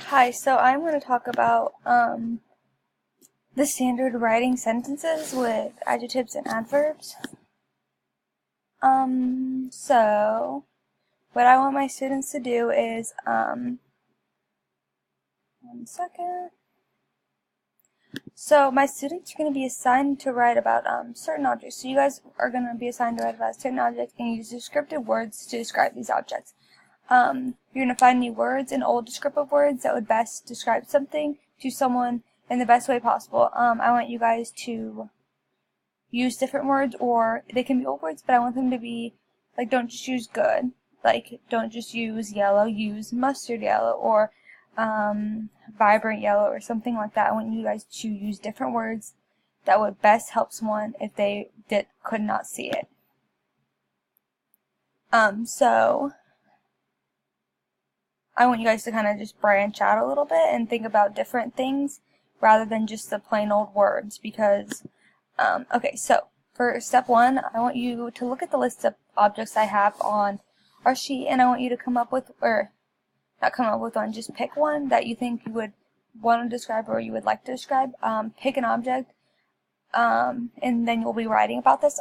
Hi, so I'm going to talk about the standard writing sentences with adjectives and adverbs. So what I want my students to do is, 1 second. So my students are going to be assigned to write about certain objects. So you guys are going to be assigned to write about certain objects and use descriptive words to describe these objects. You're going to find new words and old descriptive words that would best describe something to someone in the best way possible. I want you guys to use different words, or they can be old words, but I want them to be, like, don't just use good. Like, don't just use yellow, use mustard yellow, or vibrant yellow, or something like that. I want you guys to use different words that would best help someone if they could not see it. So I want you guys to kind of just branch out a little bit and think about different things rather than just the plain old words, because, okay, so for step 1, I want you to look at the list of objects I have on our sheet, and I want you to come up with, or not come up with one, just pick one that you think you would want to describe or you would like to describe. Pick an object, and then you'll be writing about this.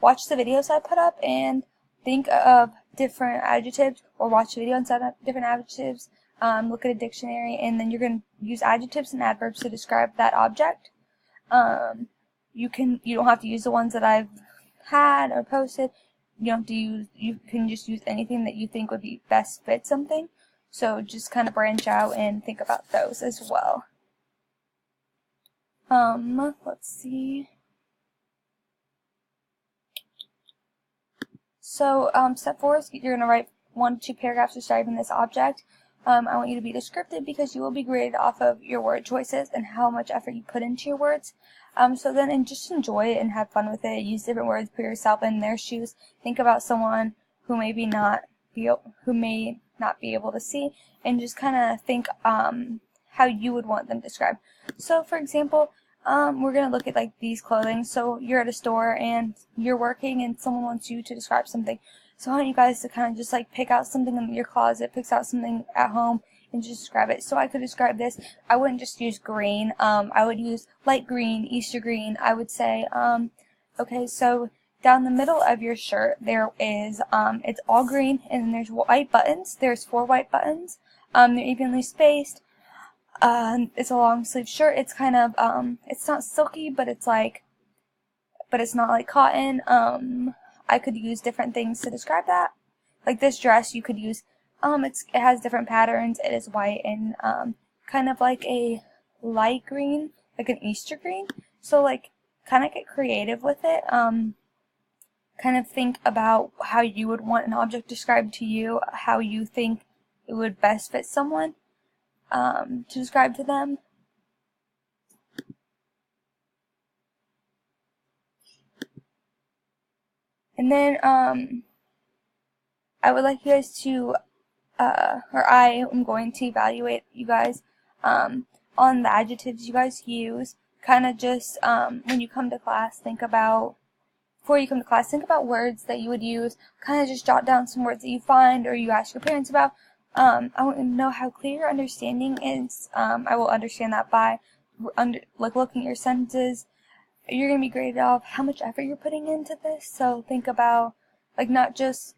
Watch the videos I put up and think of different adjectives, or watch a video and set up different adjectives. Look at a dictionary, and then you're going to use adjectives and adverbs to describe that object. You don't have to use the ones that I've had or posted. You can just use anything that you think would be best fit something. So just kind of branch out and think about those as well. Let's see. So, step 4 is you're going to write 1 to 2 paragraphs describing this object. I want you to be descriptive because you will be graded off of your word choices and how much effort you put into your words. So then, and just enjoy it and have fun with it. Use different words, put yourself in their shoes. Think about someone who may not be able to see, and just kind of think how you would want them described. So, for example, we're going to look at like these clothing. So you're at a store and you're working and someone wants you to describe something. So I want you guys to kind of just like pick out something in your closet, pick out something at home, and just describe it. So I could describe this. I wouldn't just use green. I would use light green, Easter green. I would say, okay, so down the middle of your shirt there is, it's all green, and then there's white buttons. There's 4 white buttons. They're evenly spaced. It's a long sleeve shirt. It's kind of, it's not silky, but it's not like cotton. I could use different things to describe that. Like this dress, you could use, it has different patterns. It is white and, kind of like a light green, like an Easter green. So like, kind of get creative with it. Kind of think about how you would want an object described to you, how you think it would best fit someone. To describe to them. And then, I would like you guys to, or I am going to evaluate you guys, on the adjectives you guys use. Kind of just, when you come to class, before you come to class, think about words that you would use. Kind of just jot down some words that you find or you ask your parents about. I want to know how clear your understanding is. I will understand that by looking at your sentences. You're going to be graded off how much effort you're putting into this. So think about, like, not just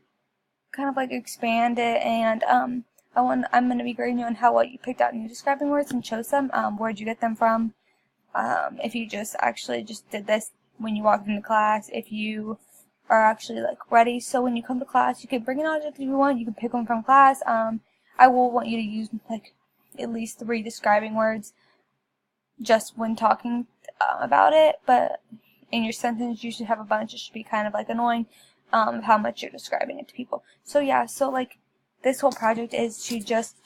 kind of like expand it, and I'm going to be grading you on how well you picked out new describing words and chose them. Where'd you get them from? If you just did this when you walked into class, if you are actually like ready. So when you come to class, you can bring an object if you want. You can pick one from class. I will want you to use like at least 3 describing words just when talking about it. But in your sentence, you should have a bunch. It should be kind of like annoying how much you're describing it to people. So yeah, so like this whole project is to just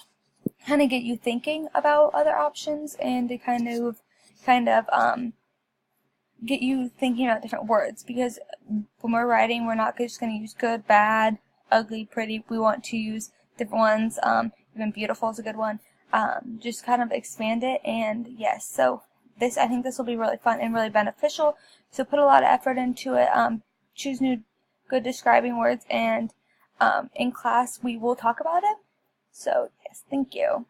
kind of get you thinking about other options and to kind of get you thinking about different words, because when we're writing, we're not just going to use good, bad, ugly, pretty. We want to use different ones. Even beautiful is a good one. Just kind of expand it. And yes, so I think this will be really fun and really beneficial. So put a lot of effort into it. Choose new good describing words, and in class we will talk about it. So yes, thank you.